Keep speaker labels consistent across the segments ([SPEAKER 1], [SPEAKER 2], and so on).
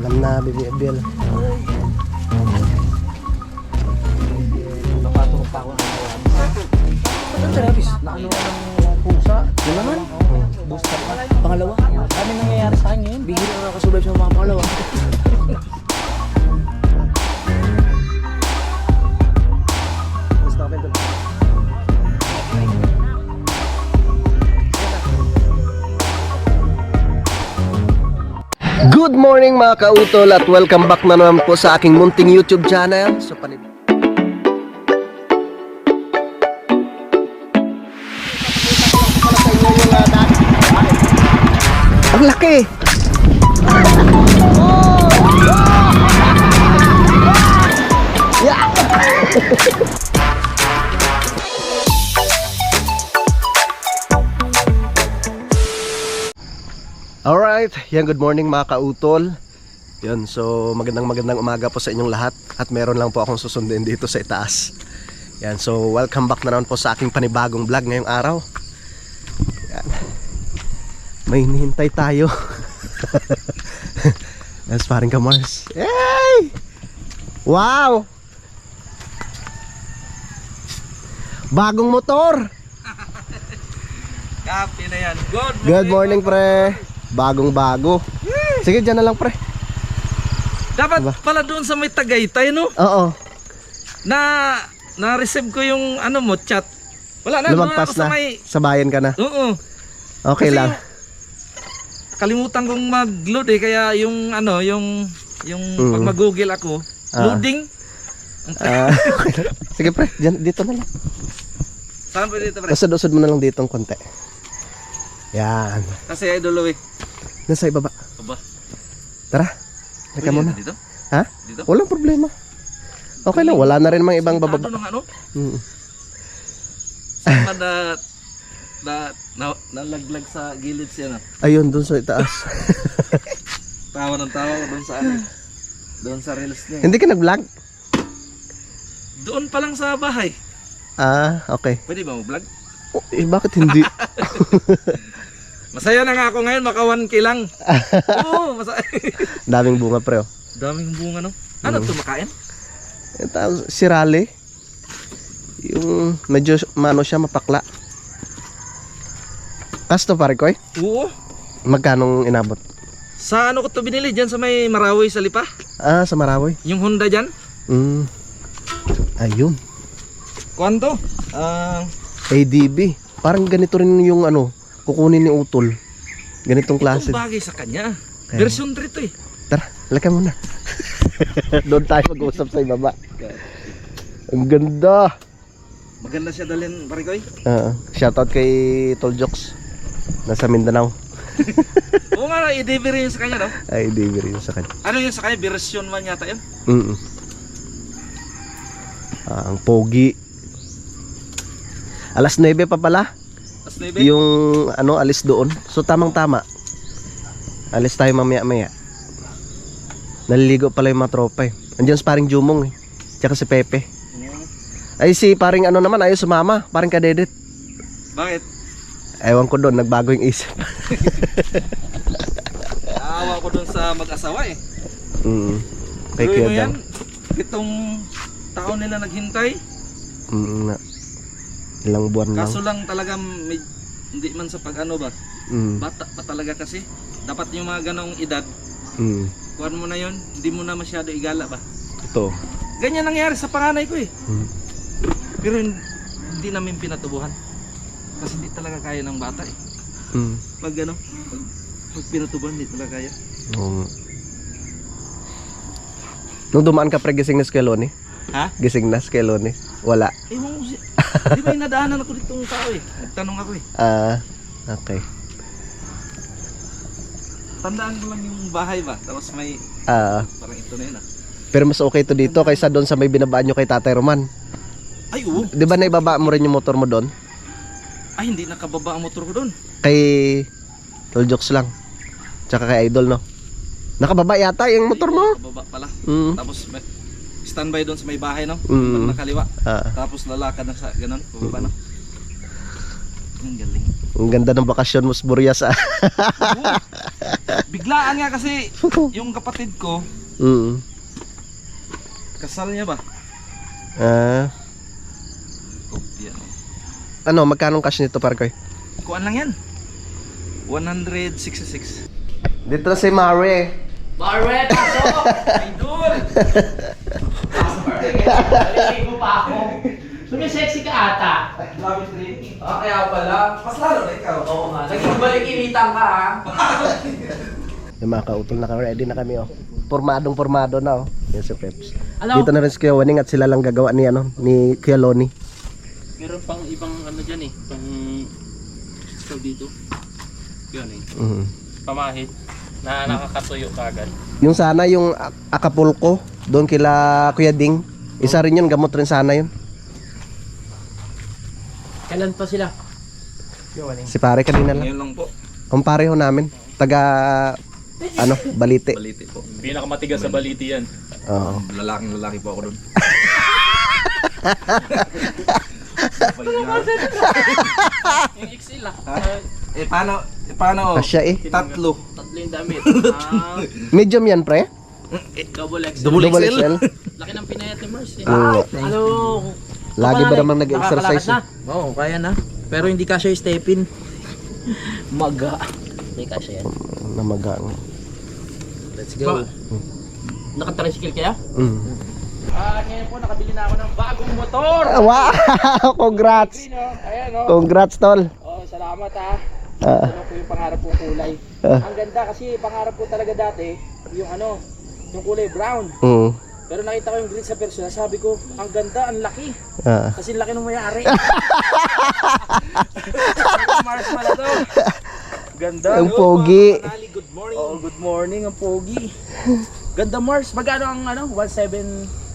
[SPEAKER 1] Alam na, Bibi Abiel.
[SPEAKER 2] Nakatulog pa ako ng kawan. Ang terapis, nakano ng pusa. Yun naman. Booster pa. Pangalawa. Ano nangyayari sa akin ngayon? Bihira na nakasurvive sa mga pangalawa.
[SPEAKER 1] Good morning mga kautol at welcome back na naman po sa aking munting YouTube channel. So ang laki! Yeah! Alright, yan, good morning mga kautol. Yan, so magandang umaga po sa inyong lahat. At meron lang po akong susundin dito sa itaas. Yan, so welcome back na naman po sa aking panibagong vlog ngayong araw. Yan. May hinihintay tayo. That's paring ka Mars. Hey! Wow! Bagong motor!
[SPEAKER 2] Kapi na yan.
[SPEAKER 1] Good morning pre. Bagong bago. Sige, dyan na lang pre.
[SPEAKER 2] Dapat pala doon sa may Tagaytay, no?
[SPEAKER 1] Oo.
[SPEAKER 2] Na-receive ko yung ano mo, chat. Wala na,
[SPEAKER 1] Lumagpas na. Sa bayan ka na.
[SPEAKER 2] Oo.
[SPEAKER 1] Okay
[SPEAKER 2] Kasi
[SPEAKER 1] lang.
[SPEAKER 2] Kalimutan kong mag-load eh, kaya yung ano, yung pag mag-google ako, loading.
[SPEAKER 1] Okay. Sige pre, dyan, dito na lang.
[SPEAKER 2] Saan pa dito, pre?
[SPEAKER 1] Usod mo na lang dito ang konti. Yan.
[SPEAKER 2] Kasi idol eh.
[SPEAKER 1] Nasa ibaba.
[SPEAKER 2] Aba.
[SPEAKER 1] Tara. Teka muna.
[SPEAKER 2] Dito?
[SPEAKER 1] Ha?
[SPEAKER 2] Dito?
[SPEAKER 1] Walang problema. Okay lang, wala na rin mga ibang bababa.
[SPEAKER 2] Ng ano?
[SPEAKER 1] Mm.
[SPEAKER 2] Saan ba nalaglag sa gilid siya na?
[SPEAKER 1] Ayun, dun sa itaas.
[SPEAKER 2] Tawa ng tawa ko doon sa ano. Doon sa reels niya.
[SPEAKER 1] Hindi ka nag-vlog?
[SPEAKER 2] Doon pa lang sa bahay.
[SPEAKER 1] Ah, okay.
[SPEAKER 2] Pwede ba mag-vlog?
[SPEAKER 1] Oh, bakit hindi?
[SPEAKER 2] Masaya na nga ako ngayon, maka 1K lang. Oo, masaya.
[SPEAKER 1] Daming bunga pre. Oh.
[SPEAKER 2] Daming bunga, no? Ano ito, makain?
[SPEAKER 1] Ito, sirali. Yung medyo mano siya, mapakla. Kasto pare ko eh?
[SPEAKER 2] Oo.
[SPEAKER 1] Magkanong inabot?
[SPEAKER 2] Sa ano ko ito binili? Diyan sa may Marawi sa Lipa.
[SPEAKER 1] Ah, sa Marawi.
[SPEAKER 2] Yung Honda dyan.
[SPEAKER 1] Ayun.
[SPEAKER 2] Kwanto?
[SPEAKER 1] ADB. Parang ganito rin yung ano, kukunin ni Utol. Ganitong klase.
[SPEAKER 2] Itong bagay sa kanya.
[SPEAKER 1] Kaya.
[SPEAKER 2] Version 3 to eh.
[SPEAKER 1] Tara, lakay muna. Doon tayo mag-usap sa ibaba. Ang ganda.
[SPEAKER 2] Maganda siya dalhin, pare ko eh.
[SPEAKER 1] Shoutout kay Toljokes. Nasa Mindanao.
[SPEAKER 2] Oo nga, i-deliver yun sa kanya, no?
[SPEAKER 1] Ay, ADB rin sa kanya.
[SPEAKER 2] Ano yun sa kanya? Version 1 yata yun?
[SPEAKER 1] Ang pogi. Alas 9 pa pala.
[SPEAKER 2] As nebe?
[SPEAKER 1] Yung ano, alis doon. So tamang tama. Alis tayo mamaya. Naliligo pala yung mga tropa eh. Andiyan si paring Jumong eh. Tsaka si Pepe. Ay si paring ano naman, ayaw sumama. Paring Kadedet.
[SPEAKER 2] Bakit?
[SPEAKER 1] Ewan ko doon, nagbago yung isip.
[SPEAKER 2] Naawa ko dun sa mag-asawa eh.
[SPEAKER 1] Kay
[SPEAKER 2] Tuloy
[SPEAKER 1] Kuya
[SPEAKER 2] mo yan,
[SPEAKER 1] daw.
[SPEAKER 2] itong taon nila naghintay.
[SPEAKER 1] Ilang buwan lang.
[SPEAKER 2] Kaso lang talaga hindi man sa pag-ano ba. Bata pa talaga kasi. Dapat yung mga ganong edad, kuhan mo na yun, hindi mo na masyado igala ba.
[SPEAKER 1] Ito.
[SPEAKER 2] Ganyan nangyari sa panganay ko eh. Pero hindi namin pinatubuhan. Kasi hindi talaga kaya ng bata eh. Pag ano, pag pinatubuhan, hindi talaga kaya.
[SPEAKER 1] Nung dumaan ka pre, gising na si Keloni?
[SPEAKER 2] Ha?
[SPEAKER 1] Gising na si Keloni? Wala.
[SPEAKER 2] Ewan ko siya. Di ba inadaanan ako ditong tao eh. Nagtanong ako eh.
[SPEAKER 1] Okay.
[SPEAKER 2] Tandaan ko lang yung bahay ba. Tapos may parang ito na yun ah.
[SPEAKER 1] Pero mas okay to dito kaysa doon sa may binabaan nyo kay Tatay Roman.
[SPEAKER 2] Ay oo.
[SPEAKER 1] Di ba naibaba mo rin yung motor mo doon?
[SPEAKER 2] Ay hindi nakababa ang motor ko doon.
[SPEAKER 1] Kay Toljokes lang. Tsaka kay Idol no? Nakababa yata yung motor mo.
[SPEAKER 2] Nakababa pala. Tapos may standby doon sa may bahay no?
[SPEAKER 1] Mm.
[SPEAKER 2] Nakaliwa. Tapos lalakad na sa ganun. Pababa na. Ang galing.
[SPEAKER 1] Ang ganda ng bakasyon mo sa Burias ah.
[SPEAKER 2] Biglaan nga kasi yung kapatid ko,
[SPEAKER 1] Mm.
[SPEAKER 2] kasal niya ba?
[SPEAKER 1] Ah,
[SPEAKER 2] Oh, yan.
[SPEAKER 1] ano, magkano cash nito, Parkoy?
[SPEAKER 2] Kuan lang yan. 166.
[SPEAKER 1] Dito na si Mare.
[SPEAKER 3] Marwe, pasok!
[SPEAKER 2] Idol!
[SPEAKER 3] Naliligo pa ako. Sumisexy ka ata.
[SPEAKER 2] Love training. Ah, kaya pala. Mas lalo na ikaw.
[SPEAKER 3] Oo nga. Nagbalik-initan ka ha.
[SPEAKER 1] Yung mga kautol, naka-ready na kami, oh. Pormadong-pormado na, oh. Yan si Peps.
[SPEAKER 3] Ano?
[SPEAKER 1] Dito na rin si Kuya Waning at sila lang gagawa ni, ano, ni Kuya Loni.
[SPEAKER 3] Meron pang ibang ano dyan eh. Pang... So dito. Yun eh.
[SPEAKER 1] Mm.
[SPEAKER 3] Pamahit. Na nakakatuyo kagad.
[SPEAKER 1] Yung sana, yung Acapulco, doon kila Kuya Ding. Isa rin yun, gamot rin sana yun.
[SPEAKER 3] Kailan pa sila?
[SPEAKER 1] Si pare kanina lang.
[SPEAKER 2] Ngayon lang po.
[SPEAKER 1] Kumpare ho namin. Taga, ano, Balite.
[SPEAKER 2] Baliti po.
[SPEAKER 3] Pinakamatigas sa baliti yan.
[SPEAKER 1] Oo.
[SPEAKER 2] Lalaking lalaki po ako doon.
[SPEAKER 3] Yung XL ah.
[SPEAKER 2] Paano?
[SPEAKER 1] Kasya eh.
[SPEAKER 2] Tatlo.
[SPEAKER 3] Tatlo yung damit.
[SPEAKER 1] Medium yan, pre?
[SPEAKER 3] Double XL.
[SPEAKER 2] Double
[SPEAKER 1] Double
[SPEAKER 2] XL.
[SPEAKER 1] XL.
[SPEAKER 3] Laki ng pinayat ni Mars eh.
[SPEAKER 1] Mm. Lagi ba namang nag-exercise?
[SPEAKER 3] Nakakalakas
[SPEAKER 2] Oo, kaya na. Pero hindi kasya yung stepin.
[SPEAKER 3] Maga. Hindi kasya yan.
[SPEAKER 1] Namagang.
[SPEAKER 2] Let's
[SPEAKER 3] Ba- Nakatricycle kaya?
[SPEAKER 1] Mm.
[SPEAKER 3] Ngayon po nakabili na ako ng bagong motor.
[SPEAKER 1] Wow! Congrats!
[SPEAKER 3] Ayan o.
[SPEAKER 1] Congrats, tol!
[SPEAKER 3] Oh, salamat ha.
[SPEAKER 1] Ah.
[SPEAKER 3] Ano po yung pangarap kong kulay. Ang ganda kasi pangarap ko talaga dati, yung ano, yung kulay brown.
[SPEAKER 1] Mm.
[SPEAKER 3] Pero nakita ko yung green sa personal, sabi ko, ang ganda, ang laki.
[SPEAKER 1] Ah.
[SPEAKER 3] Kasi laki ng may-ari.
[SPEAKER 2] Mars pala to. Ganda.
[SPEAKER 1] Ang pogi.
[SPEAKER 3] Manali, good morning. Oh, good morning, ang pogi. Ganda Mars, magkano ang ano, 17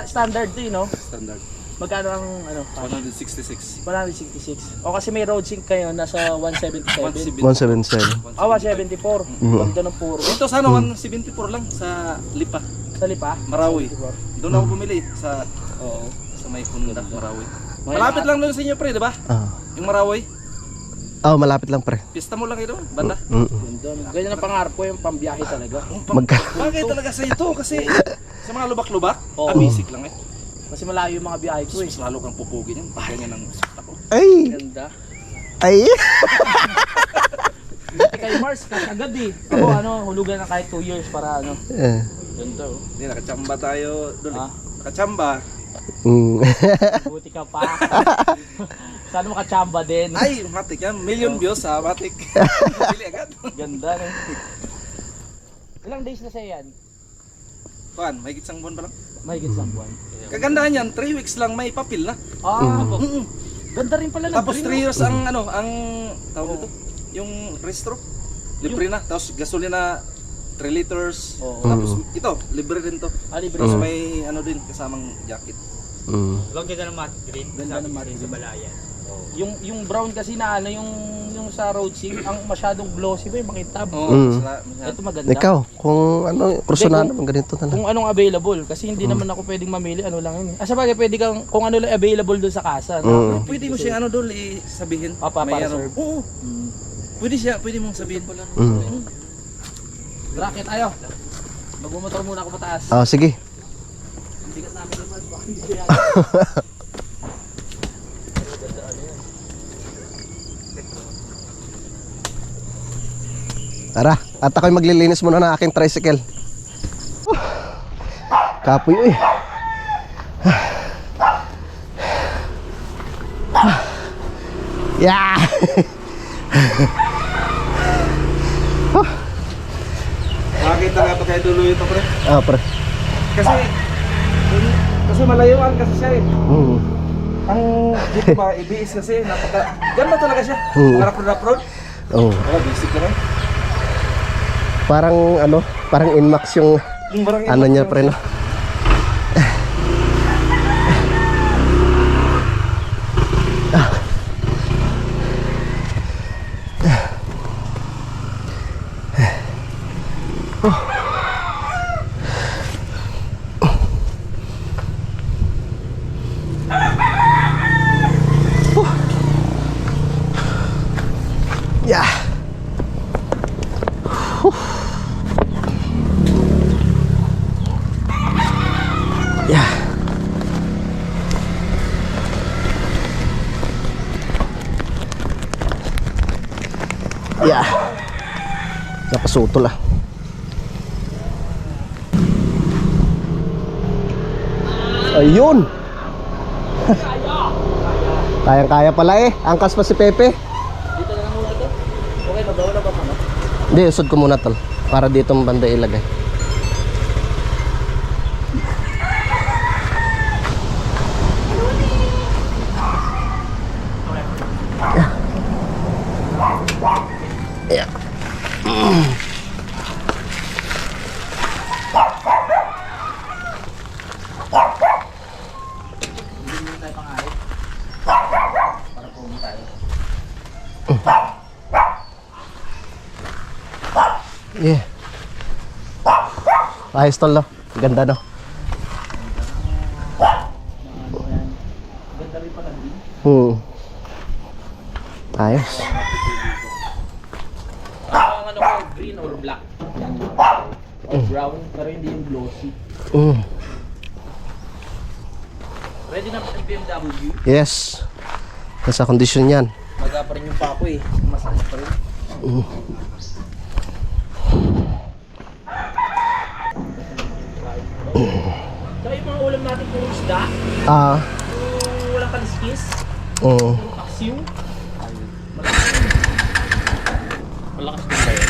[SPEAKER 3] standard to no?
[SPEAKER 2] Standard.
[SPEAKER 3] Magkano ang ano?
[SPEAKER 2] 166.
[SPEAKER 3] 166. O kasi may road sync kayo, nasa 177.
[SPEAKER 1] 177.
[SPEAKER 3] 174. Ganda ng puro.
[SPEAKER 2] Ito sana 174 lang sa Lipa,
[SPEAKER 3] Sa Lipa?
[SPEAKER 2] Marawi. Doon ako bumili sa sa may Kundak Marawi. Malapit lang doon sa inyo pre, di ba?
[SPEAKER 1] Ah.
[SPEAKER 2] Yung Marawi.
[SPEAKER 1] Oh, malapit lang, pre.
[SPEAKER 2] Pista mo lang ito, banda.
[SPEAKER 1] Mm.
[SPEAKER 3] Ganda. Ganyan ang pangarap ko, yung pambiyahe talaga.
[SPEAKER 2] Bagay talaga sa ito kasi sa mga lubak-lubak,
[SPEAKER 3] Oo.
[SPEAKER 2] basic lang eh.
[SPEAKER 3] Kasi malayo yung mga biyahe ko eh.
[SPEAKER 2] Mas lalo kang pupugi niyan. Ganyan ang sakta ko.
[SPEAKER 1] Ay!
[SPEAKER 3] Ganda.
[SPEAKER 1] Ay!
[SPEAKER 3] Kay Mars, kasi agad eh. Ako ano, hulugan na kahit 2 years para ano.
[SPEAKER 1] Eh.
[SPEAKER 3] Ganda oh.
[SPEAKER 2] Hindi, nakachamba tayo doon.
[SPEAKER 3] Ah.
[SPEAKER 2] Nakachamba.
[SPEAKER 1] Mm.
[SPEAKER 3] Buti ka pa. Sana makachamba din.
[SPEAKER 2] Ay, matik yan. Million views ha, matik. Bili agad.
[SPEAKER 3] Ganda no. Ilang days na sa'yo yan?
[SPEAKER 2] Kuan, may gitsang buwan pa lang.
[SPEAKER 3] Mahigit sa buwan.
[SPEAKER 2] Kagandahan yan, 3 weeks lang may papel na. Mm.
[SPEAKER 3] Ganda rin pala ng
[SPEAKER 2] Tapos
[SPEAKER 3] green,
[SPEAKER 2] 3 years ang ano, ang tawag dito, yung restro. Libre na. Tapos gasolina 3 liters.
[SPEAKER 3] Oo.
[SPEAKER 2] Tapos ito, libre rin to.
[SPEAKER 3] Libre.
[SPEAKER 2] Tapos may ano din kasamang jacket.
[SPEAKER 1] Mm.
[SPEAKER 3] Ganda ng matte green. Ganda ng matte green sa balayan. Yung brown kasi na ano, yung sa road sync, ang masyadong glossy ba yung makitab.
[SPEAKER 2] Oo,
[SPEAKER 1] Mm.
[SPEAKER 3] Ito maganda.
[SPEAKER 1] Ikaw, kung ano, kursunan naman ganito na lang.
[SPEAKER 3] Kung anong available kasi hindi naman ako pwedeng mamili ano lang yun. Sa bagay pwede kang kung ano lang available doon sa kasa. No?
[SPEAKER 2] Pwede mo siya ano doon sabihin.
[SPEAKER 3] Para
[SPEAKER 2] ano.
[SPEAKER 3] serve.
[SPEAKER 2] Oo. Pwede mong sabihin.
[SPEAKER 1] Mm.
[SPEAKER 3] Bracket tayo. Magmumotor muna ako pataas.
[SPEAKER 1] Oh, sige.
[SPEAKER 3] Bigat namin yung Mars.
[SPEAKER 1] Tara, at ako'y maglilinis muna ng aking tricycle. Kapoy, uy. Yeah!
[SPEAKER 2] Makakita nga to kay Dulo ito pre.
[SPEAKER 1] Ah, pre.
[SPEAKER 2] Kasi malayuan kasi siya eh.
[SPEAKER 1] Mm.
[SPEAKER 2] Ang dito ba, ibis kasi ganda talaga siya. Rough road.
[SPEAKER 1] Oh.
[SPEAKER 2] Basic lang.
[SPEAKER 1] Parang ano, parang Inmax yung
[SPEAKER 2] Yung barang
[SPEAKER 1] ano niya, pre, no? Yeah. Yeah. Napasutol ah. Ayun. Kayang-kaya pala eh. Angkas pa si Pepe.
[SPEAKER 2] Dito na lang muna to. Okay, mabawa na ba pa, no?
[SPEAKER 1] Hindi, usod ko muna tol. Para dito ang banda ilagay. Yeah. Yeah. Ayos tol no. Ganda no.
[SPEAKER 2] Ganda rin pala din.
[SPEAKER 1] Ayos.
[SPEAKER 3] Ang ano ko, green or black. Or brown, pero hindi yung glossy. Ready na ba yung BMW?
[SPEAKER 1] Yes. Nasa kondisyon yan.
[SPEAKER 3] Maga pa rin yung pako eh. Masakit pa rin. Tsaka yung mga ulam natin puro isda.
[SPEAKER 1] Ah.
[SPEAKER 3] Yung walang kaliskis.
[SPEAKER 1] Oo.
[SPEAKER 3] Paksiw. Malakas din tayo.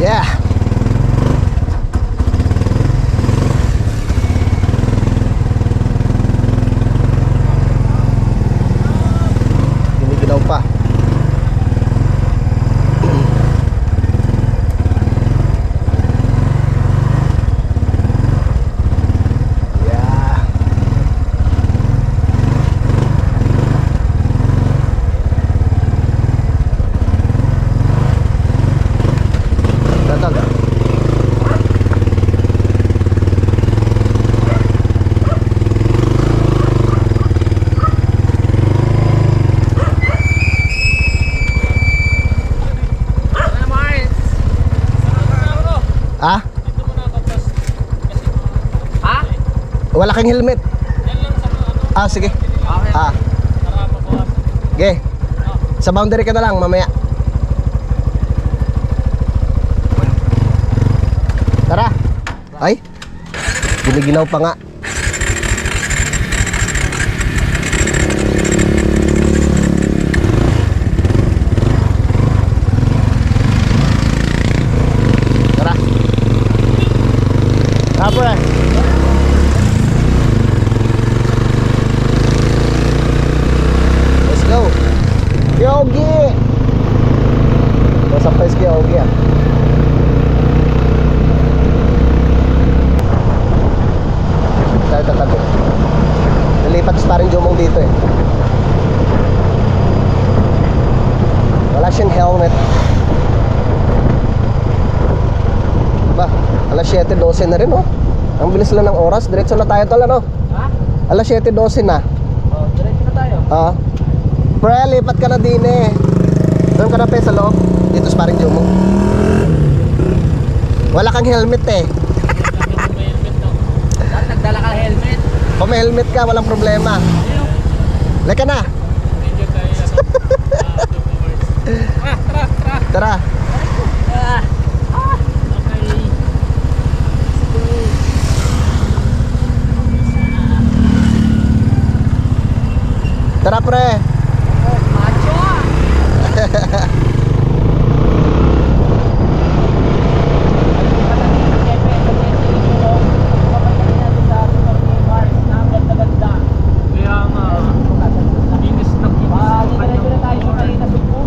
[SPEAKER 1] Yeah. Ginigilaw pa. Yeah. Tatal. Ah?
[SPEAKER 3] Ha?
[SPEAKER 1] Wala kang helmet. Ah, sige. Ah. Okay. Sa boundary ka na lang mamaya. Tara. Ay. Giniginaw pa nga. Tara. Tara pre. Let's go. Yogi. Nasa place kay Yogi ah. Tayo tatabi. Nalipat pa rin Jomong dito eh. Wala siyang helmet. Ba, alas 7:12 na rin oh. Ang bilis lang ng oras. Diretso na tayo tol ano?
[SPEAKER 3] Ha?
[SPEAKER 1] Alas 7:12 na.
[SPEAKER 3] Oh, diretso na tayo.
[SPEAKER 1] Ah. Pre, lipat ka na din eh. Doon ka na pe sa loob. Dito sa paring Jomong. Wala kang helmet eh.
[SPEAKER 3] Dapat nagdala ka helmet.
[SPEAKER 1] Kung may helmet ka, walang problema. Leka na. Tara. Tara pre.
[SPEAKER 3] Macho ah! Kaya nga, inis na kinis. Diretso na tayo sa kanina sugpo.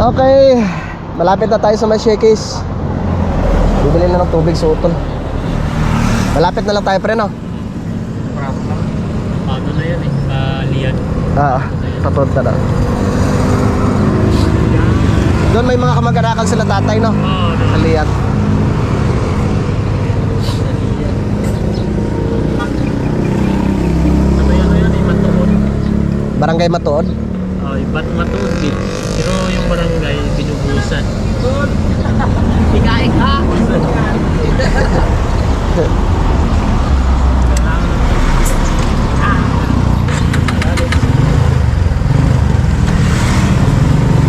[SPEAKER 1] Okay, malapit na tayo sa may Shakey's. Bibili na ng tubig sa utol. Malapit na lang tayo pre, no?
[SPEAKER 3] Ano na yan liyan.
[SPEAKER 1] Papunta na. Doon may mga kamag-anakan sila tatay, no? Sa Liat.
[SPEAKER 3] Ano yan Matuod.
[SPEAKER 1] Barangay Matuod.
[SPEAKER 3] Iba't Matuod din. Pero yung barangay binubusan. Ikain ka!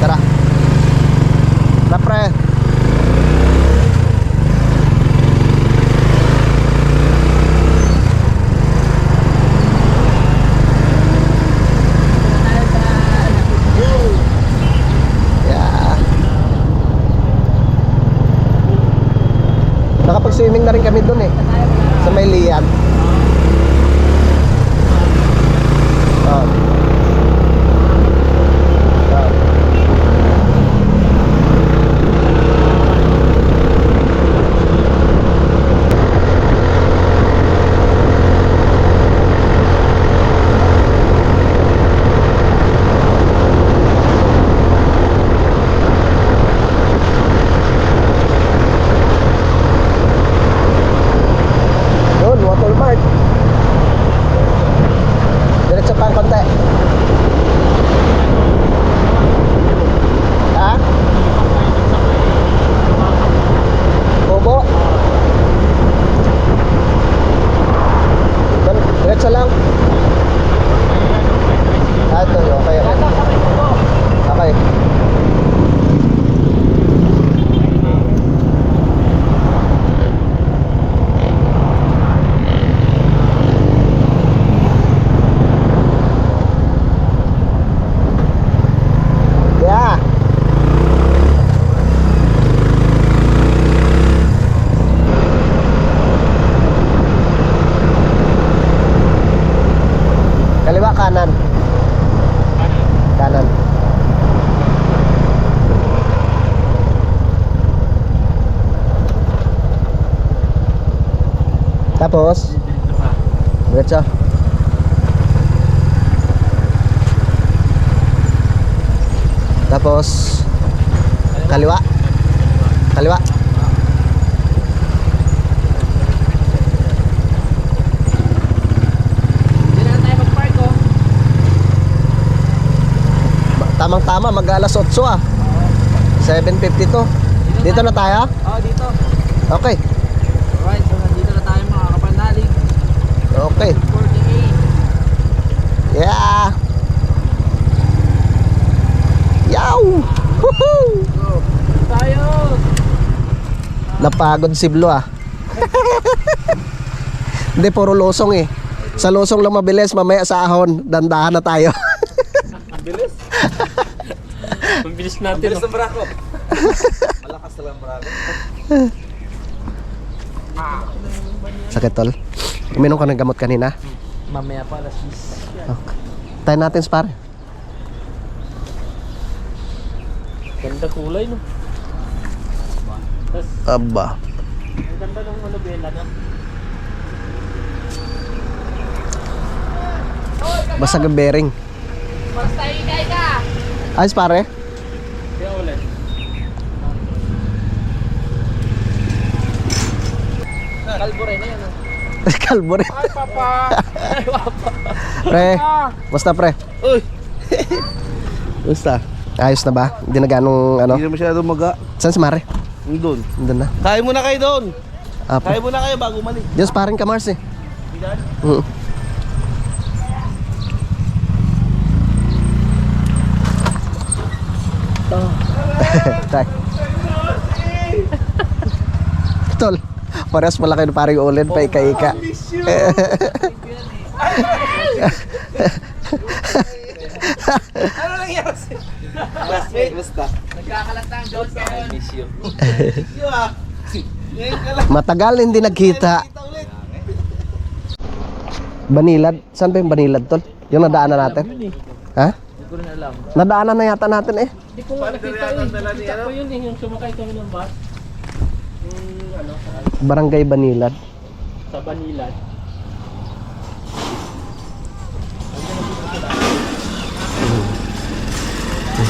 [SPEAKER 1] Tara. Tara pre. Yeah. Nakapag-swimming na rin kami dun eh. Sa may Liat. Oh. Yun, Watermark. Diretso pa ang konti. Ha? Bobo? Diretso lang. Ito, okay. Okay. Yeah. Kaliwa kanan. Kanan. Tapos diretso. Tapos kaliwa. Kaliwa.
[SPEAKER 2] Hindi na tayo mag-park oh.
[SPEAKER 1] Tamang-tama, mag-alas 8 ah. 7:52. Dito na tayo?
[SPEAKER 2] Oo, dito.
[SPEAKER 1] Okay.
[SPEAKER 2] Alright, so nandito na tayo mga kapanalig.
[SPEAKER 1] Okay.
[SPEAKER 2] 48.
[SPEAKER 1] Yeah. Yow! Woohoo!
[SPEAKER 2] Go. Tayo!
[SPEAKER 1] Napagod si Blue ah. Hindi, puro losong eh. Sa losong lang mabilis, mamaya sa ahon, dandahan na tayo.
[SPEAKER 2] Bilis.
[SPEAKER 3] Mabilis natin.
[SPEAKER 2] Bilis ng brako. Malakas talaga ang brako.
[SPEAKER 1] Sakit tol. Uminom ka ng gamot kanina?
[SPEAKER 2] Mamaya pa, alas 6.
[SPEAKER 1] Okay. Tayo natin sa pare.
[SPEAKER 3] Ganda kulay no. Tas,
[SPEAKER 1] Aba.
[SPEAKER 3] ang ganda ng nobela no.
[SPEAKER 1] Basag ang bearing.
[SPEAKER 2] Basta ikay ka!
[SPEAKER 1] Ayos pare.
[SPEAKER 3] Kaya ulit.
[SPEAKER 2] Kalbore na yan ah.
[SPEAKER 1] Kalbo rin.
[SPEAKER 3] Ay papa. Ay papa.
[SPEAKER 1] Pre, basta pre.
[SPEAKER 2] Uy!
[SPEAKER 1] Basta. Ayos na ba? Hindi na ganong ano?
[SPEAKER 2] Hindi na masyado maga.
[SPEAKER 1] Saan si Mare?
[SPEAKER 2] Doon.
[SPEAKER 1] Doon na.
[SPEAKER 2] Kain muna kayo doon.
[SPEAKER 1] Apo.
[SPEAKER 2] Kain muna kayo bago mali.
[SPEAKER 1] Diyos parin ka Mars eh.
[SPEAKER 2] Bidan?
[SPEAKER 1] Tay. Tol, parehas malaki na paring ulen pa ika-ika.
[SPEAKER 2] Ano nangyari? Basta. Nagkakalat na ang John Karen. I miss you. Miss you ah. Ngayon ka lang.
[SPEAKER 1] Matagal hindi nagkita.
[SPEAKER 2] Kita ulit.
[SPEAKER 1] Banilad? Saan ba yung Banilad tol? Yung nadaanan natin? Ha?
[SPEAKER 3] ko rin alam.
[SPEAKER 1] Nadaanan na yata natin eh.
[SPEAKER 3] Hindi ko nga nakita eh. Nakita ko yun eh, yung sumakay kami ng bus.
[SPEAKER 1] Barangay Banilad.
[SPEAKER 3] Sa Banilan.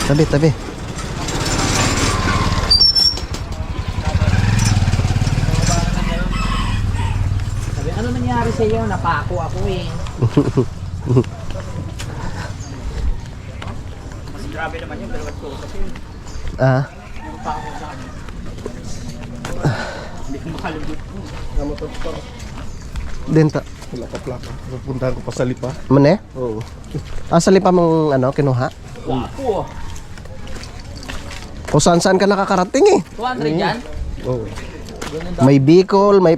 [SPEAKER 1] Tabi, tabi.
[SPEAKER 3] Sabi, ano nangyari sa iyo? Napako ako eh. Mas grabe naman yung dalawat ko kasi
[SPEAKER 1] Ah,
[SPEAKER 3] napako sa akin. Hindi ko makalugod po.
[SPEAKER 1] denta.
[SPEAKER 4] Wala pa plaka. Pupuntahan ko pa sa Lipa.
[SPEAKER 1] Mane?
[SPEAKER 4] Oo.
[SPEAKER 1] Ah, sa lipa mong ano, kinuha?
[SPEAKER 3] Wako.
[SPEAKER 1] Kung saan ka nakakarating eh.
[SPEAKER 3] 200 yan?
[SPEAKER 4] Oo.
[SPEAKER 1] May Bicol, may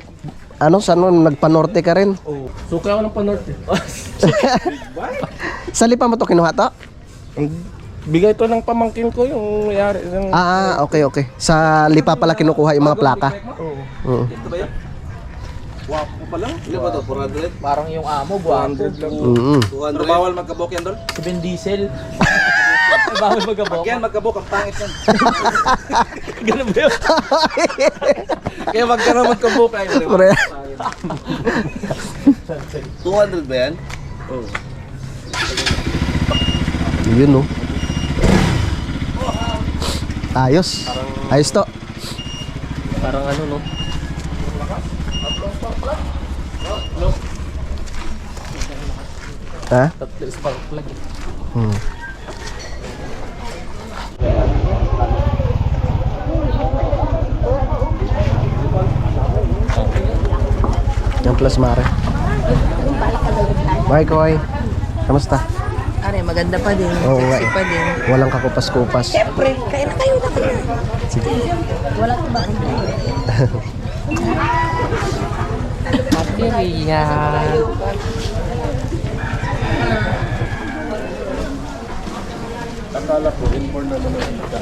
[SPEAKER 1] ano, saan mo, nagpanorte ka rin.
[SPEAKER 4] Oo. Suka ako ng panorte.
[SPEAKER 1] Sa lipa mo to kinuha to?
[SPEAKER 4] Bigay to ng pamangkin ko yung mayari. Yung...
[SPEAKER 1] Ah, okay, okay. Sa lipa pala kinukuha yung mga plaka.
[SPEAKER 4] Oo.
[SPEAKER 1] Oo.
[SPEAKER 2] Ito ba yan? Wapo pa lang. Hindi ba ito? 400?
[SPEAKER 3] Parang yung amo, buwako.
[SPEAKER 4] 100 lang.
[SPEAKER 1] Mm.
[SPEAKER 2] 200. Pero bawal magkabok yan doon?
[SPEAKER 3] Si Vin Diesel. Bawal magabok.
[SPEAKER 2] Yan, magkabok. Ang pangit yan.
[SPEAKER 3] Ganun ba yun?
[SPEAKER 2] Kaya wag ka na magkabok. Ay,
[SPEAKER 1] Pre.
[SPEAKER 2] 200 ba yan?
[SPEAKER 4] Oo.
[SPEAKER 1] Yun no. Ayos. Ayos to.
[SPEAKER 3] Parang ano no?
[SPEAKER 1] Ha?
[SPEAKER 3] Tatlo spark plug.
[SPEAKER 1] Hmm. Yung plus mare. Bye, Koy. Kamusta?
[SPEAKER 5] Are, maganda pa din.
[SPEAKER 1] Oo nga.
[SPEAKER 5] Sexy pa din.
[SPEAKER 1] Walang kakupas-kupas.
[SPEAKER 5] Siyempre, kaya na kayo na kayo.
[SPEAKER 1] Sige.
[SPEAKER 5] Wala ko ba?
[SPEAKER 3] Material.
[SPEAKER 4] Akala ko, inborn na naman yung ika.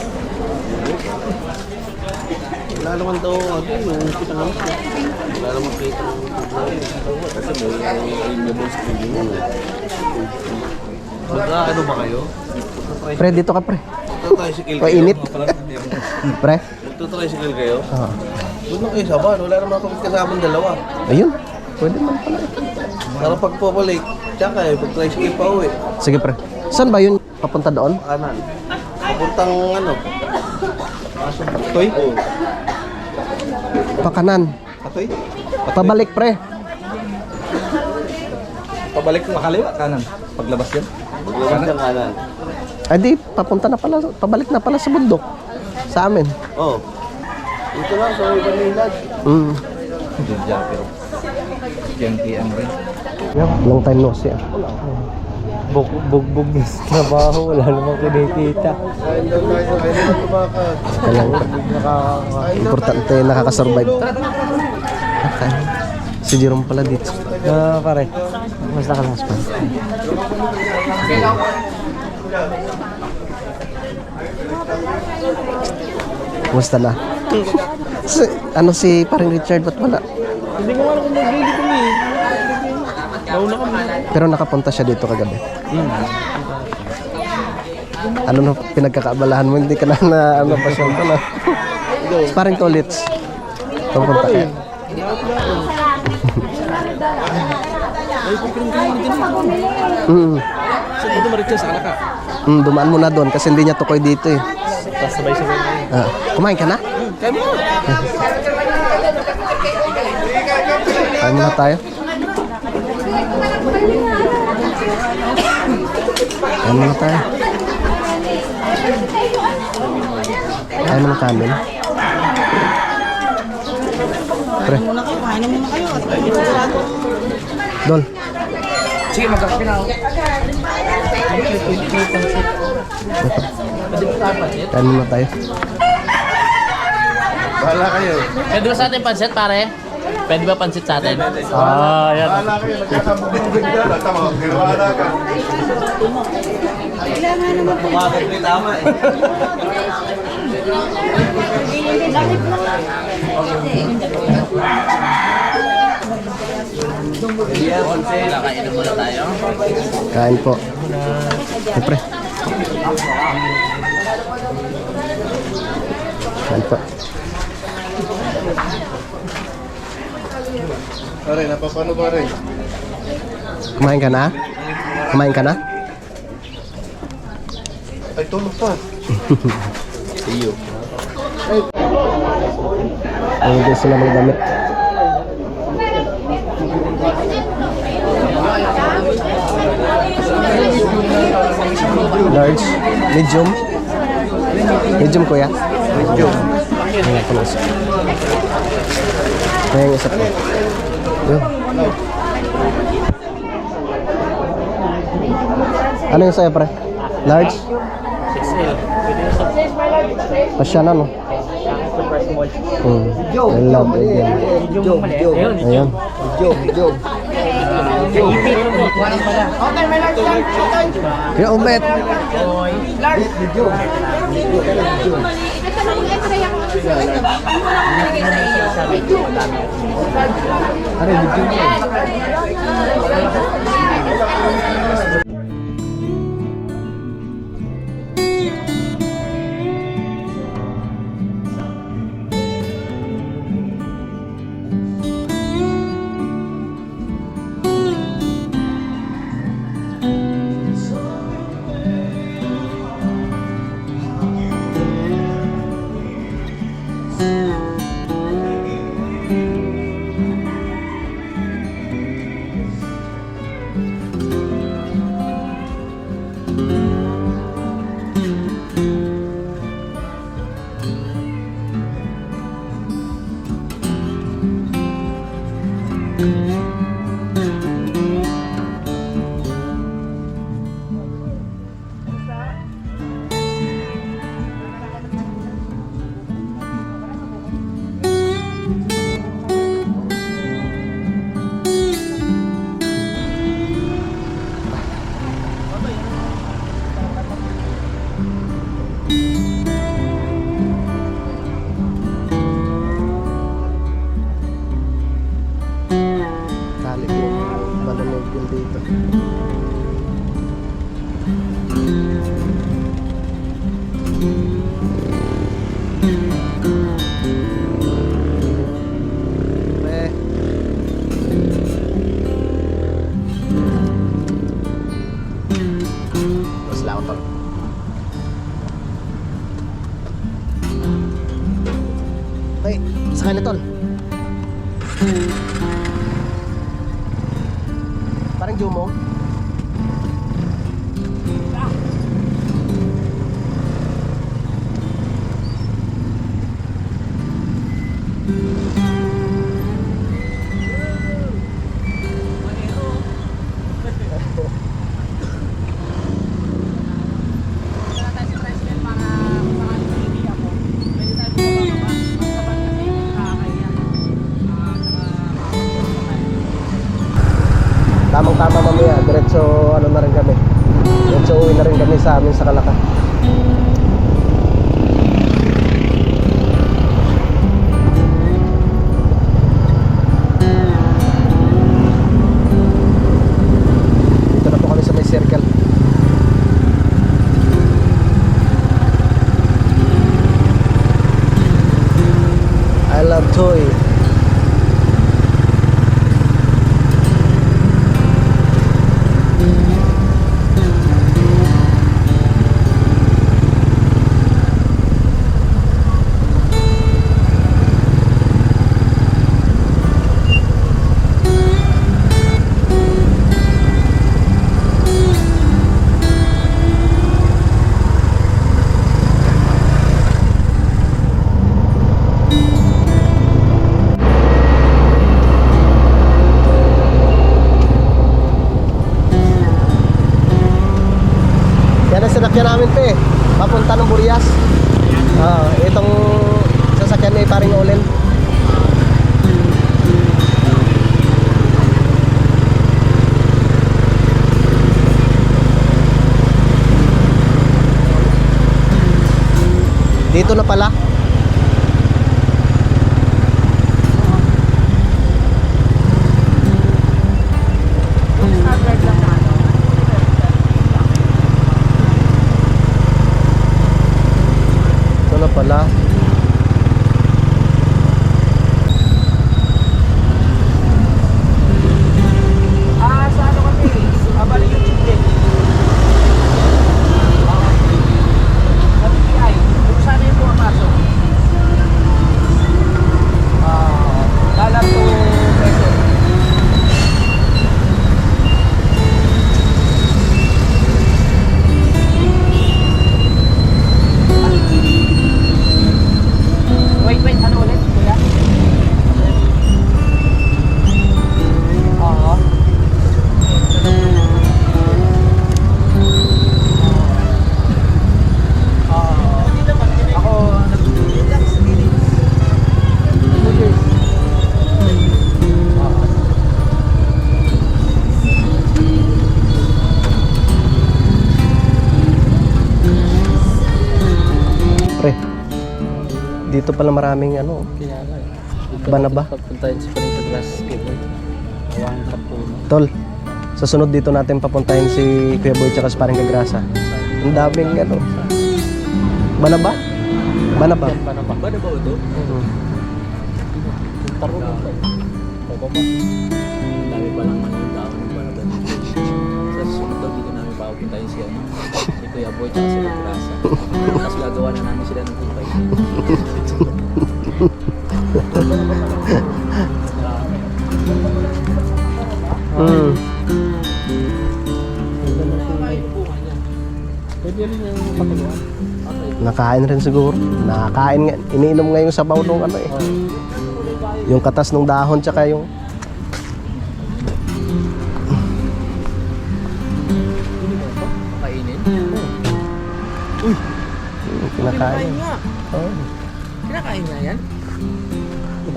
[SPEAKER 2] Wala naman daw, ano, yung kita naman. Wala naman kita.
[SPEAKER 4] Kasi may demonstration yun.
[SPEAKER 2] Ano ba kayo?
[SPEAKER 1] Pre, dito ka, pre.
[SPEAKER 2] Magto-tricycle
[SPEAKER 1] O, init. Pre?
[SPEAKER 2] Magto-tricycle kayo?
[SPEAKER 1] Ah.
[SPEAKER 2] Doon na kayo sa van. Wala naman akong kasabang dalawa.
[SPEAKER 1] Ayun. Pwede man pala.
[SPEAKER 2] Para pagpapalik, tsaka eh, pag-tricycle pa uwi.
[SPEAKER 1] Sige, pre. Saan ba yun? Papunta doon?
[SPEAKER 2] Kanan. Papuntang ano? Atoy? Oo.
[SPEAKER 1] Pakanan.
[SPEAKER 2] Atoy?
[SPEAKER 1] Pabalik, pre.
[SPEAKER 2] Pabalik mo kaliwa, kanan. Paglabas yan? Paglabas yan kanan.
[SPEAKER 1] Ay di, papunta na pala, pabalik na pala sa bundok. Sa amin.
[SPEAKER 2] Oo. Dito lang, sa may Banilad.
[SPEAKER 1] Mm.
[SPEAKER 2] Doon dyan, pero kiang-kiang rin.
[SPEAKER 1] Long time no see.
[SPEAKER 3] Bugbog sa trabaho, wala namang kinikita.
[SPEAKER 4] Kain daw tayo, kain naman tumakad.
[SPEAKER 1] Kaya importante nakakasurvive. Okay. Si Jerome pala dito.
[SPEAKER 3] Pare, basta ka lang.
[SPEAKER 1] Kumusta na? Ano si paring Richard, ba't wala?
[SPEAKER 3] Hindi ko alam kung mag-ready kami. Nauna kami.
[SPEAKER 1] Pero nakapunta siya dito kagabi. Ano na pinagkakaabalahan mo? Hindi ka na ano pa siya na. Paring Tolits. Pupunta ka. Mm.
[SPEAKER 2] Saan mo dumarit siya sa alaka?
[SPEAKER 1] Dumaan mo na doon kasi hindi niya tukoy dito eh.
[SPEAKER 2] Tapos sabay-sabay na yun.
[SPEAKER 1] Ah, kumain ka na?
[SPEAKER 2] Kaya mo!
[SPEAKER 1] Kain muna tayo. Kain muna tayo. Kain muna kanin. Pre. Dol.
[SPEAKER 3] Sige, magkakapi na ako.
[SPEAKER 1] Kain muna tayo.
[SPEAKER 4] Bahala kayo.
[SPEAKER 3] Pwede ba sa atin pansit, pare? Pwede ba pansit sa atin? Yan.
[SPEAKER 4] Bahala kayo. Nagkakabugin dyan. Tama, ginawa ka.
[SPEAKER 2] Bumakit mo yung tama eh.
[SPEAKER 3] Kainan muna tayo.
[SPEAKER 1] Kain po. Pre. Yan po.
[SPEAKER 4] Pare, napapano pare?
[SPEAKER 1] Kumain ka na? Kumain ka na?
[SPEAKER 4] Ay, tulog pa. Iyo.
[SPEAKER 1] Hindi sila magdamit. Large, medium. Medium kuya. Medium. Ayan po isa. Ayan isa po. Yun. Ano yung sa'yo pre? Large? Pasya na no? I love it yan. Ayan. Kaya umet. Tali ko. Malamig yung dito. Okay, sakay na tol. Parang Jumo. Tamang-tama mamaya, diretso ano na rin kami. Diretso uwi na rin kami sa amin sa Kalaka. Dito na po kami sa may circle. I love toy. Yan ang sinakyan namin pe, papunta ng Burias. Itong sasakyan ni paring Olen. Dito na pala. pala.
[SPEAKER 3] Sa ano kasi? Balik yung chicken. Sa BPI. Kung saan yung pumapasok? Dollar to peso. Wait, ano ulit, kuya? Oo. Ako, nag-2 years.
[SPEAKER 1] Pre, dito pala maraming ano,
[SPEAKER 3] Kaya nga eh.
[SPEAKER 1] Banaba.
[SPEAKER 3] Pagpuntahin sa Parinta Grass Cable. Awang kapuno.
[SPEAKER 1] tol. Sa sunod dito natin papuntahin si Kuya Boy tsaka si Paring Kagrasa. Ang daming ano. Banaba? Banaba.
[SPEAKER 3] Banaba. Banaba ito?
[SPEAKER 1] Mhm.
[SPEAKER 3] Taro na ba? Baba pa. Ang dami pa lang yung daon ng Banaba. Sa susunod daw dito namin papuntahin si Kuya Boy tsaka si Kagrasa. Tapos gagawa na namin sila ng kupay.
[SPEAKER 1] Mm.
[SPEAKER 3] Pwede rin yung patuluan.
[SPEAKER 1] Nakain rin siguro. Nakakain nga. Iniinom nga yung sabaw nung ano eh. Yung katas ng dahon tsaka yung
[SPEAKER 3] Kainin.
[SPEAKER 1] kinakain.
[SPEAKER 3] nga.
[SPEAKER 1] Oh.
[SPEAKER 3] Kinakain nga yan.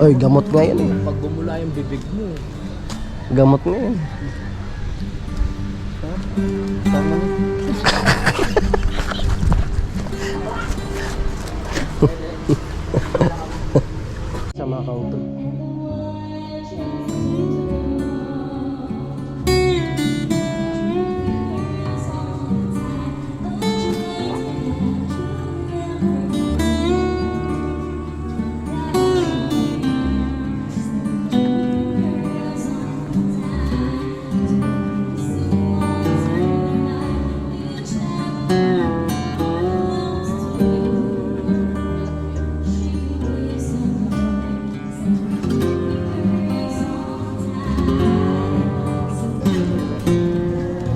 [SPEAKER 1] Oy, gamot nga yan eh.
[SPEAKER 3] Pag bumula yung bibig mo.
[SPEAKER 1] Gamot nga yan.
[SPEAKER 3] Tama.
[SPEAKER 1] Sa mga kautol.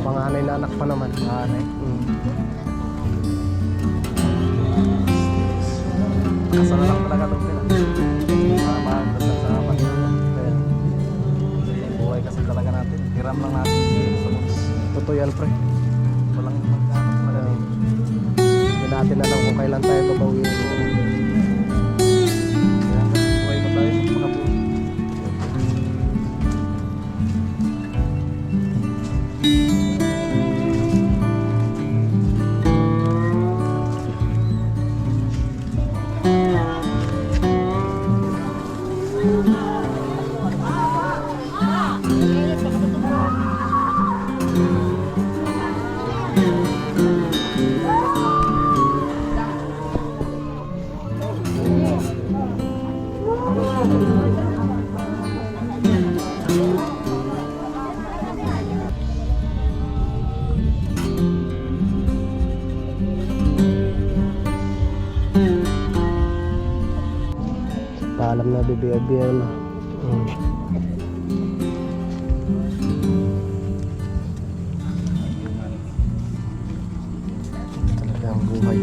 [SPEAKER 1] Panganay na anak pa naman. Panganay.
[SPEAKER 2] Kasal na lang talaga itong pila. Para makagdasal sa Panginoon. Kaya, yung buhay kasi talaga natin. Hiram lang natin dito sa mundo.
[SPEAKER 1] Totoo yan, pre.
[SPEAKER 2] Walang magkano talaga dito.
[SPEAKER 1] Hindi natin alam kung kailan tayo babawiin.
[SPEAKER 2] Kaya buhay pa tayo makabuhay.
[SPEAKER 1] Paalam na bibiyag-biyag na. Talagang buhay.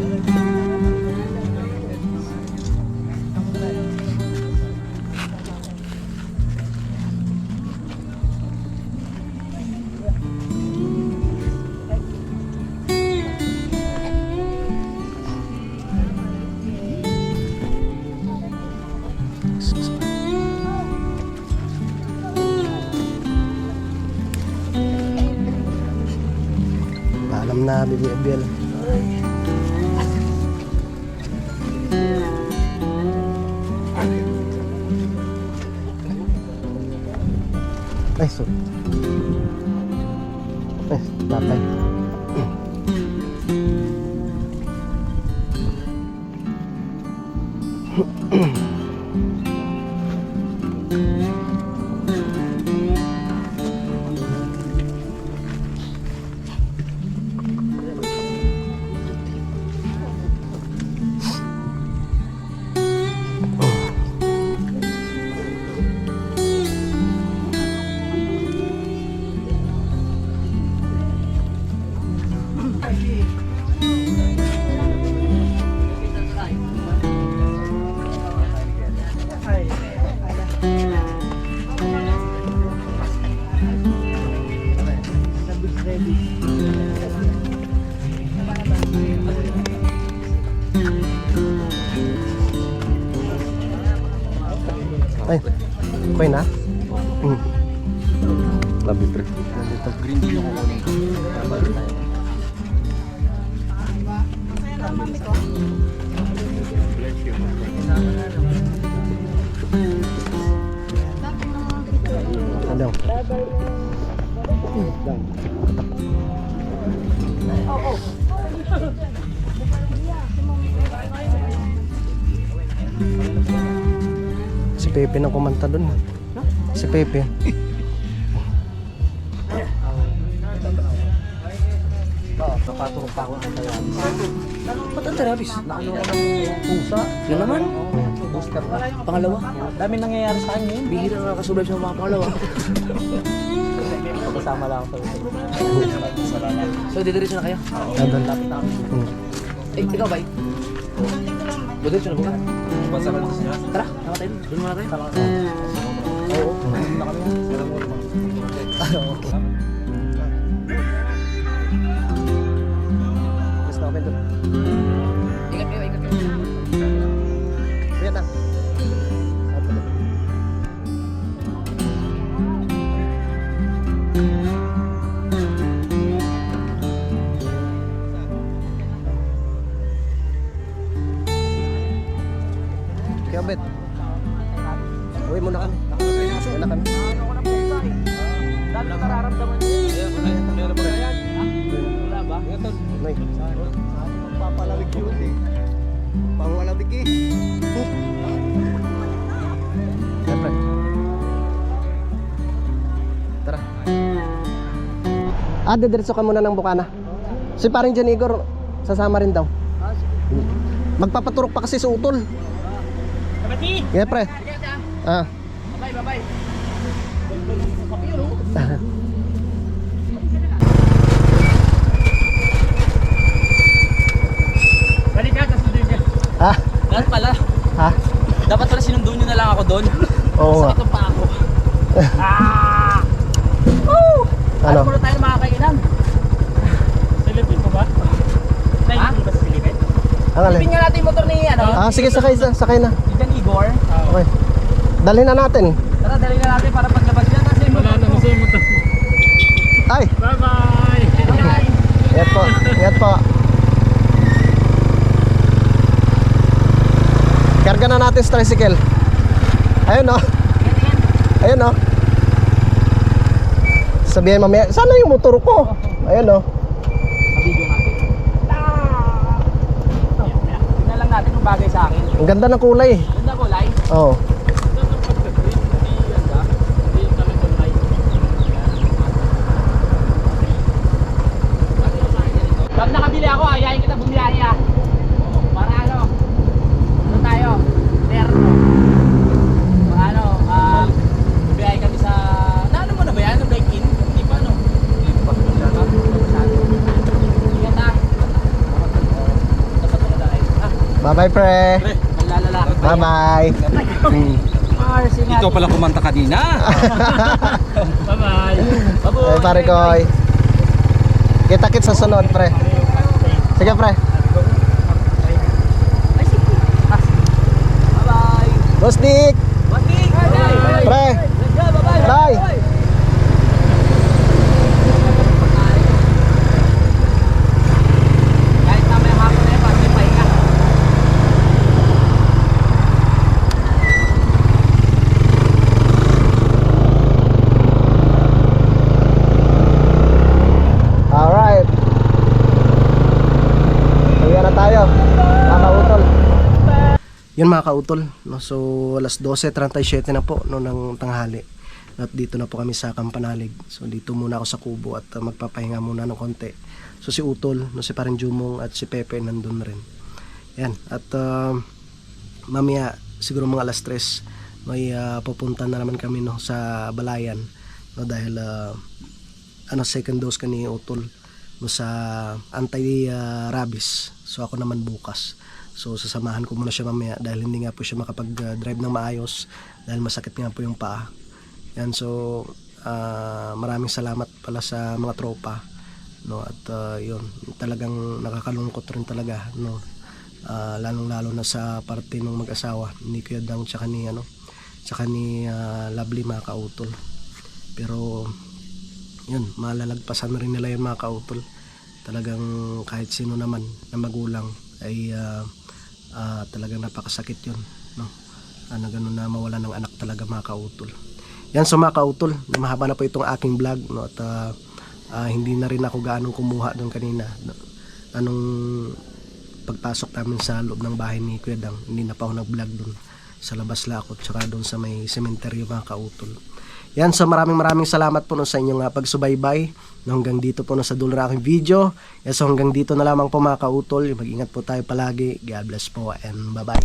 [SPEAKER 1] Paalam na bibiyag-biyag. Ay, sorry. Ay, tatay. Ay, okay na? Love you, pre.
[SPEAKER 3] Green din yung kukunin. Babalik tayo.
[SPEAKER 1] Ano? Si Pepe nang kumanta dun. Si Pepe.
[SPEAKER 3] Nakaturog pa ako ng Terabis.
[SPEAKER 5] Ba't ang Terabis?
[SPEAKER 3] Nakano ko ng pusa.
[SPEAKER 5] Yun naman.
[SPEAKER 3] Booster na.
[SPEAKER 5] Pangalawa.
[SPEAKER 3] Dami nangyayari sa akin ngayon.
[SPEAKER 5] Bihira na nakasurvive sa mga pangalawa.
[SPEAKER 3] Kasama lang ako sa
[SPEAKER 5] So, didiretso na kayo?
[SPEAKER 1] Nandun.
[SPEAKER 3] lapit na kami.
[SPEAKER 5] Eh, ikaw ba? Didiretso na po ka?
[SPEAKER 3] Pasama na siya.
[SPEAKER 5] Tara, namatay doon. Doon muna tayo.
[SPEAKER 3] Oo. Nandun na kami.
[SPEAKER 1] Mas na open dun.
[SPEAKER 5] Ingat kayo, ingat kayo.
[SPEAKER 1] Kuya na. Kaya bet. Uwi muna kami. Uwi na kami.
[SPEAKER 3] Dami na nararamdaman niya. Wala ba?
[SPEAKER 1] Nay.
[SPEAKER 4] Papalawig yun eh. Pangwalawig eh.
[SPEAKER 1] Siyempre. Tara. Didiretso ka muna ng Bukana. Si paring John Igor, sasama rin daw. Magpapaturok pa kasi sa utol.
[SPEAKER 2] Kapatid!
[SPEAKER 1] Yeah, pre. Ah.
[SPEAKER 2] Bye, bye. Balik ka, tapos doon dyan.
[SPEAKER 1] Ah.
[SPEAKER 3] Ganun pala.
[SPEAKER 1] Ha?
[SPEAKER 3] Dapat pala sinundo nyo na lang ako doon.
[SPEAKER 1] Oo nga.
[SPEAKER 3] Sakit ang paa ko.
[SPEAKER 1] Ano?
[SPEAKER 3] Muna tayo makakainan.
[SPEAKER 2] Silipin ko ba? Silipin ba sa silipin?
[SPEAKER 1] Ang alin?
[SPEAKER 3] Tingnan natin yung motor ni ano?
[SPEAKER 1] Sige, sakay na.
[SPEAKER 3] Si Jan Igor.
[SPEAKER 1] Okay. Dalhin na natin.
[SPEAKER 3] Tara, dali na natin para paglabas niya. Kasi yung motor ko.
[SPEAKER 1] Ay!
[SPEAKER 2] Bye-bye!
[SPEAKER 1] Ingat po. Ingat po. Karga na natin sa tricycle. Ayun o. Ayun o. Sabihin mamaya, sana yung motor ko? Ayun o.
[SPEAKER 3] Video natin. Tingnan lang natin yung bagay sa akin.
[SPEAKER 1] Ang ganda ng kulay.
[SPEAKER 3] Ganda ko, Lai.
[SPEAKER 1] Oo.
[SPEAKER 3] Pag nakabili ako, ayayin kita bumiyaya. Para ano? Ano tayo? Terno. Ano? Bumiyaya kami sa... Naano mo na ba yan? Break-in? Hindi pa, no? Hindi pa. Ingat ah. Dapat mo na dahil.
[SPEAKER 1] Bye-bye, pre.
[SPEAKER 3] Naglalalaki pa yan.
[SPEAKER 1] Bye-bye.
[SPEAKER 3] Mars, ingat. Ikaw pala kumanta kanina.
[SPEAKER 2] Bye-bye!
[SPEAKER 1] Ay, pare koy. Kita-kit sa sunod, pre. Sige, pre.
[SPEAKER 3] Bye-bye.
[SPEAKER 1] Boss Dick. Pre. Bye.
[SPEAKER 3] Kahit mamaya hapon na yun, pag may pahinga.
[SPEAKER 1] Alright. Uwi na tayo. Nakautol. Yun mga kautol, no? So alas 12:37 na po no, ng tanghali. At dito na po kami sa Kampanalig. So dito muna ako sa kubo at magpapahinga muna ng konti. So si Utol, no, si Paring Jumong at si Pepe nandun rin. Yan, at mamaya siguro mga alas 3 may pupunta na naman kami no, sa Balayan, no, dahil second dose ka ni Utol no, sa anti-rabies. So ako naman bukas. So sasamahan ko muna siya mamaya dahil hindi nga po siya makapag-drive ng maayos dahil masakit nga po yung paa. Yan, so maraming salamat pala sa mga tropa, no, at yun, talagang nakakalungkot rin talaga, no, lalong-lalo na sa parte ng mag-asawa ni Kuya Dang tsaka ni Lovely mga kautol. Pero yun, malalagpasan na rin nila yun mga kautol. Talagang kahit sino naman na magulang ay talagang napakasakit yun, no, na ganun na mawala ng anak talaga mga kautol. Yan, so mga kautol, mahaba na po itong aking vlog, no, at hindi na rin ako gaanong kumuha doon kanina, no, anong pagpasok namin sa loob ng bahay ni Kuya Dang, hindi na pa ako nag-vlog doon sa labas lakot tsaka doon sa may sementeryo mga kautol. Yan, so maraming salamat po no, sa inyong pagsubaybay, no, hanggang dito po no, sa dulo ng aking video. Yan, so hanggang dito na lamang po mga kautol, mag-ingat po tayo palagi. God bless po and bye bye.